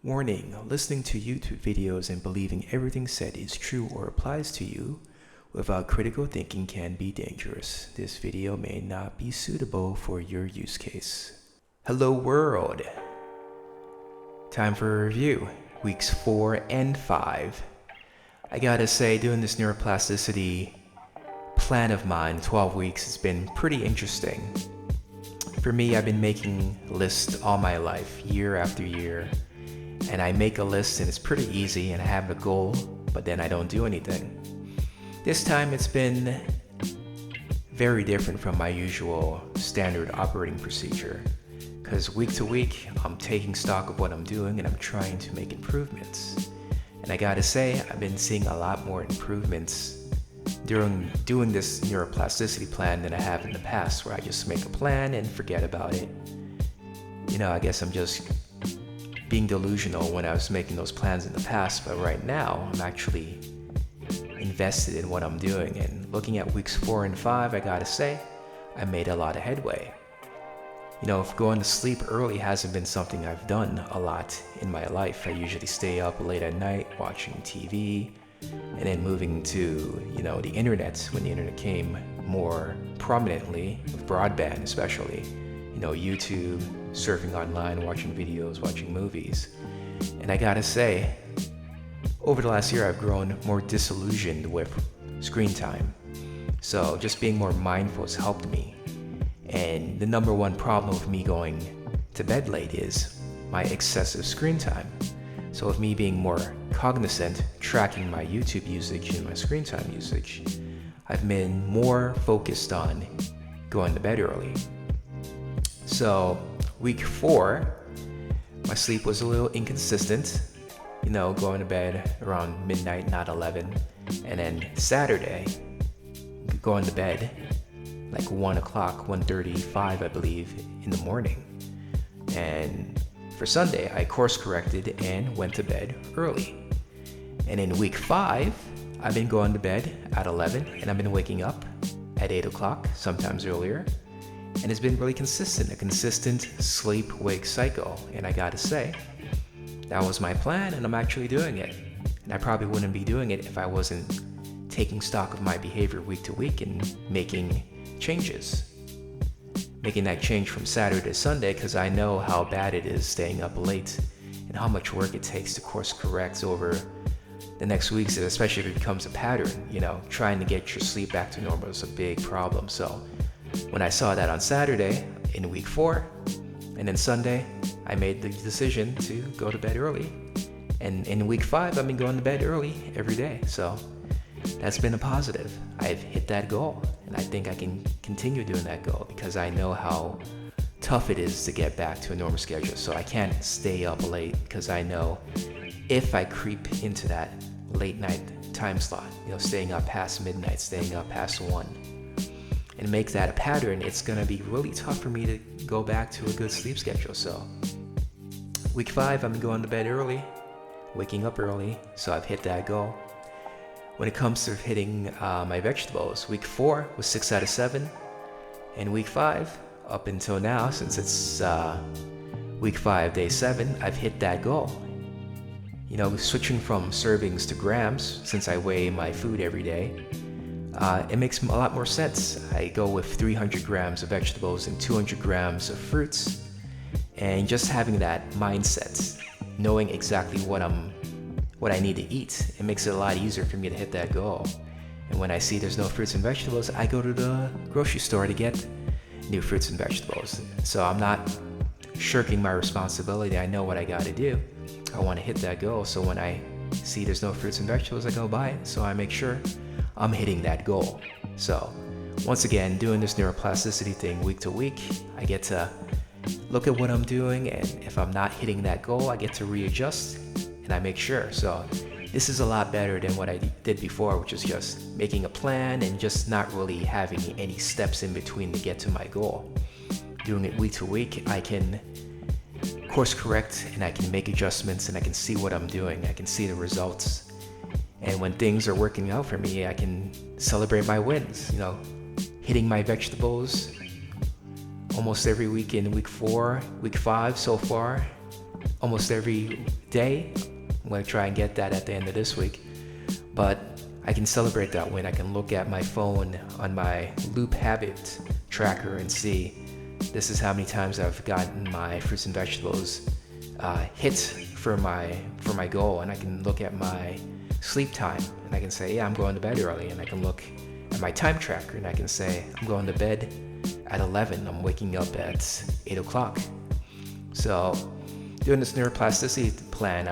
Warning, listening to YouTube videos and believing everything said is true or applies to you without critical thinking can be dangerous. This video may not be suitable for your use case. Hello world! Time for a review. Weeks 4 and 5. I gotta say, doing this neuroplasticity plan of mine, 12 weeks, has been pretty interesting. For me, I've been making lists all my life, year after year. And I make a list and it's pretty easy and I have a goal, but then I don't do anything. This time it's been very different from my usual standard operating procedure, because week to week I'm taking stock of what I'm doing and I'm trying to make improvements. And I gotta say, I've been seeing a lot more improvements during doing this neuroplasticity plan than I have in the past, where I just make a plan and forget about it. I guess I'm just being delusional when I was making those plans in the past, but right now I'm actually invested in what I'm doing. And looking at weeks 4 and 5, I gotta say, I made a lot of headway. If going to sleep early hasn't been something I've done a lot in my life. I usually stay up late at night watching TV and then moving to, the internet when the internet came more prominently, with broadband especially. YouTube, surfing online, watching videos, watching movies. And I gotta say, over the last year I've grown more disillusioned with screen time. So just being more mindful has helped me. And the number one problem with me going to bed late is my excessive screen time. So with me being more cognizant, tracking my YouTube usage and my screen time usage, I've been more focused on going to bed early. So week 4, my sleep was a little inconsistent, going to bed around midnight, not 11. And then Saturday, going to bed like 1 o'clock, 1:35, I believe, in the morning. And for Sunday, I course corrected and went to bed early. And in week 5, I've been going to bed at 11 and I've been waking up at 8 o'clock, sometimes earlier. And it's been really consistent, a consistent sleep-wake cycle. And I gotta say, that was my plan and I'm actually doing it. And I probably wouldn't be doing it if I wasn't taking stock of my behavior week to week and making changes. Making that change from Saturday to Sunday, because I know how bad it is staying up late and how much work it takes to course correct over the next weeks, especially if it becomes a pattern. Trying to get your sleep back to normal is a big problem. So when I saw that on Saturday in week 4, and then Sunday, I made the decision to go to bed early. And in week 5, I've been going to bed early every day. So that's been a positive. I've hit that goal, and I think I can continue doing that goal because I know how tough it is to get back to a normal schedule. So I can't stay up late, because I know if I creep into that late night time slot, staying up past midnight, staying up past 1, and make that a pattern, it's going to be really tough for me to go back to a good sleep schedule. So week 5, I'm going to bed early, waking up early, so I've hit that goal. When it comes to hitting my vegetables, week 4 was 6 out of 7, and week 5, up until now, since it's week 5, day 7, I've hit that goal. Switching from servings to grams, since I weigh my food every day, it makes a lot more sense. I go with 300 grams of vegetables and 200 grams of fruits, and just having that mindset, knowing exactly what I need to eat, it makes it a lot easier for me to hit that goal. And when I see there's no fruits and vegetables, I go to the grocery store to get new fruits and vegetables. So I'm not shirking my responsibility. I know what I gotta do. I want to hit that goal. So when I see there's no fruits and vegetables, I go buy it. So I make sure I'm hitting that goal. So once again, doing this neuroplasticity thing week to week, I get to look at what I'm doing, and if I'm not hitting that goal, I get to readjust and I make sure. So this is a lot better than what I did before, which is just making a plan and just not really having any steps in between to get to my goal. Doing it week to week, I can course correct and I can make adjustments and I can see what I'm doing. I can see the results. And when things are working out for me, I can celebrate my wins. Hitting my vegetables almost every week in week 4, week 5 so far. almost every day. I'm going to try and get that at the end of this week. But I can celebrate that win. I can look at my phone on my Loop Habit tracker and see this is how many times I've gotten my fruits and vegetables hit for my goal. And I can look at my sleep time and I can say, yeah, I'm going to bed early. And I can look at my time tracker and I can say, I'm going to bed at 11. I'm waking up at 8 o'clock. So doing this neuroplasticity plan,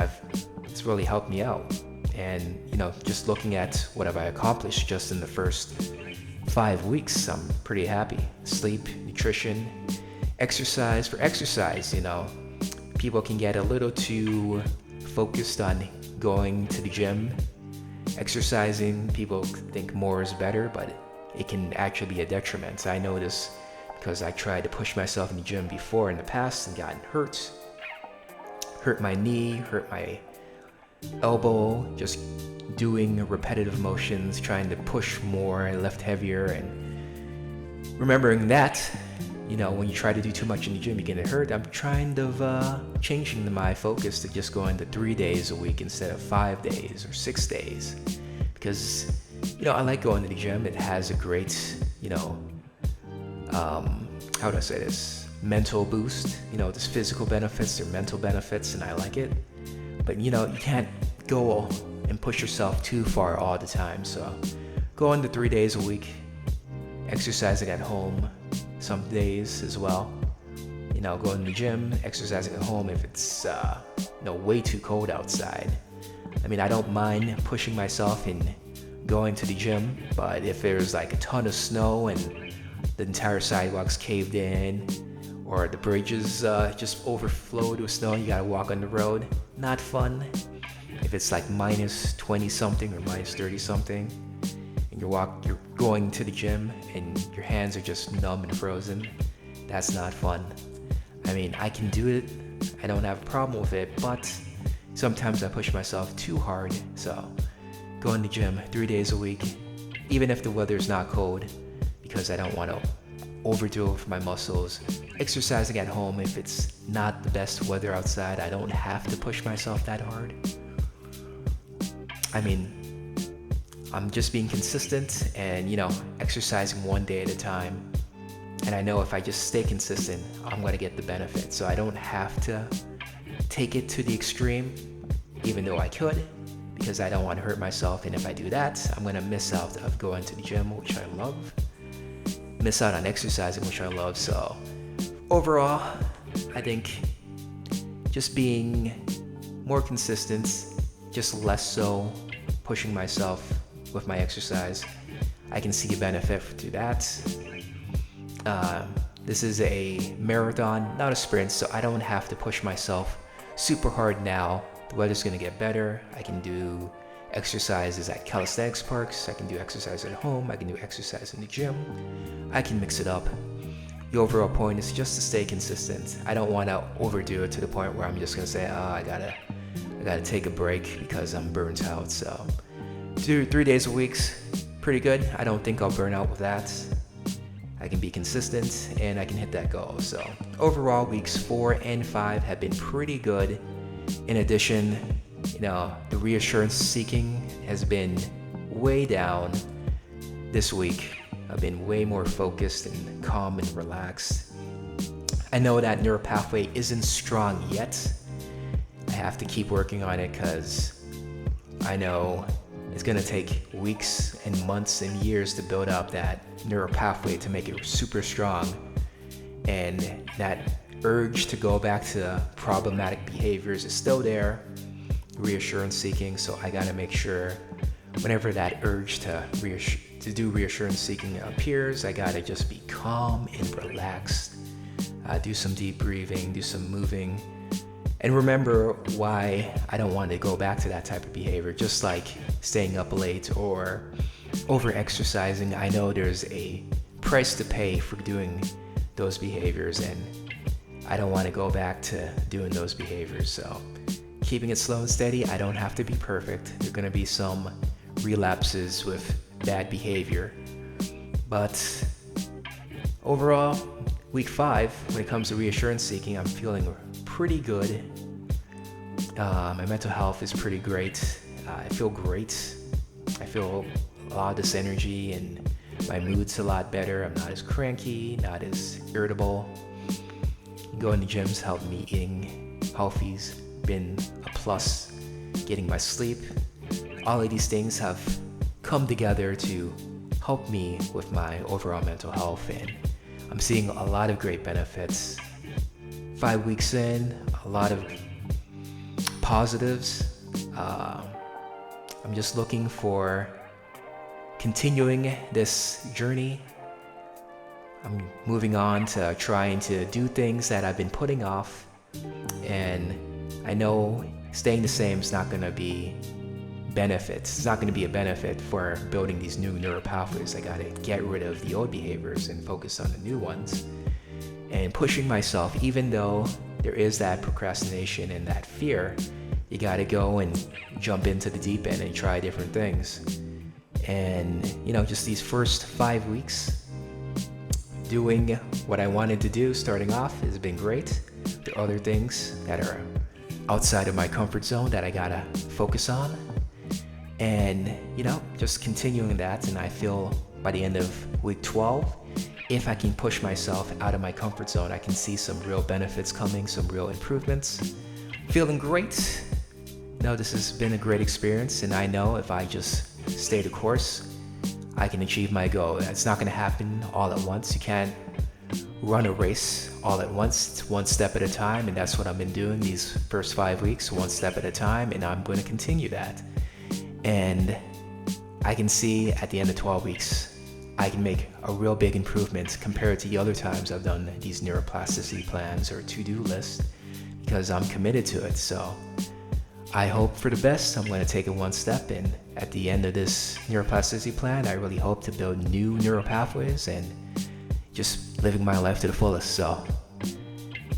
it's really helped me out. And just looking at what have I accomplished just in the first 5 weeks, I'm pretty happy. Sleep, nutrition, exercise. For exercise, people can get a little too focused on going to the gym, exercising. People think more is better, but it can actually be a detriment. I know this because I tried to push myself in the gym before in the past and gotten hurt my knee, hurt my elbow, just doing repetitive motions, trying to push more, I lift heavier, and remembering that, when you try to do too much in the gym, you get hurt. I'm trying to changing my focus to just going to 3 days a week instead of 5 days or 6 days, because I like going to the gym. It has a great, how do I say this? Mental boost. There's physical benefits, there are mental benefits, and I like it. But you can't go and push yourself too far all the time. So going to 3 days a week, exercising at home some days as well. Going to the gym, exercising at home if it's way too cold outside. I don't mind pushing myself in going to the gym, but if there's like a ton of snow and the entire sidewalk's caved in, or the bridges just overflowed with snow, you gotta walk on the road, not fun. If it's like minus 20 something or minus 30 something, and you're going to the gym and your hands are just numb and frozen, that's not fun. I can do it, I don't have a problem with it, but sometimes I push myself too hard. So going to the gym 3 days a week, even if the weather's not cold, because I don't want to overdo it for my muscles. Exercising at home if it's not the best weather outside, I don't have to push myself that hard. I'm just being consistent and exercising 1 day at a time. And I know if I just stay consistent, I'm going to get the benefit. So I don't have to take it to the extreme, even though I could, because I don't want to hurt myself. And if I do that, I'm going to miss out of going to the gym, which I love. Miss out on exercising, which I love. So overall, I think just being more consistent, just less so pushing myself with my exercise, I can see a benefit to that. This is a marathon, not a sprint, so I don't have to push myself super hard now. The weather's gonna get better. I can do exercises at calisthenics parks. I can do exercise at home. I can do exercise in the gym. I can mix it up. The overall point is just to stay consistent. I don't want to overdo it to the point where I'm just gonna say, I gotta take a break because I'm burnt out. So 3 days a week's pretty good. I don't think I'll burn out with that. I can be consistent and I can hit that goal. So overall, weeks 4 and 5 have been pretty good. In addition, the reassurance seeking has been way down this week. I've been way more focused and calm and relaxed. I know that neural pathway isn't strong yet. I have to keep working on it because I know it's going to take weeks and months and years to build up that neural pathway to make it super strong. And that urge to go back to problematic behaviors is still there, reassurance seeking. So I got to make sure whenever that urge to do reassurance seeking appears, I got to just be calm and relaxed, do some deep breathing, do some moving, and remember why I don't want to go back to that type of behavior, just like staying up late or over-exercising. I know there's a price to pay for doing those behaviors, and I don't want to go back to doing those behaviors. So keeping it slow and steady, I don't have to be perfect. There are going to be some relapses with bad behavior. But overall, week 5, when it comes to reassurance seeking, I'm feeling pretty good. My mental health is pretty great. I feel great. I feel a lot of this energy, and my mood's a lot better. I'm not as cranky, not as irritable. Going to gyms helped me. Eating healthy's been a plus. Getting my sleep. All of these things have come together to help me with my overall mental health, and I'm seeing a lot of great benefits. 5 weeks in, a lot of positives. I'm just looking for continuing this journey. I'm moving on to trying to do things that I've been putting off, and I know staying the same is not going to be benefits. It's not going to be a benefit for building these new neural pathways. I got to get rid of the old behaviors and focus on the new ones. And pushing myself, even though there is that procrastination and that fear, you got to go and jump into the deep end and try different things. And, just these first 5 weeks, doing what I wanted to do starting off has been great. There are other things that are outside of my comfort zone that I got to focus on. And, just continuing that. And I feel by the end of week 12, if I can push myself out of my comfort zone, I can see some real benefits coming, some real improvements. Feeling great. This has been a great experience, and I know if I just stay the course, I can achieve my goal. It's not going to happen all at once. You can't run a race all at once. It's one step at a time, and that's what I've been doing these first 5 weeks, one step at a time, and I'm going to continue that. And I can see at the end of 12 weeks, I can make a real big improvement compared to the other times I've done these neuroplasticity plans or to-do lists, because I'm committed to it. So I hope for the best. I'm going to take it one step, and at the end of this neuroplasticity plan, I really hope to build new neural pathways and just living my life to the fullest. So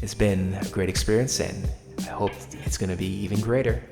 it's been a great experience, and I hope it's going to be even greater.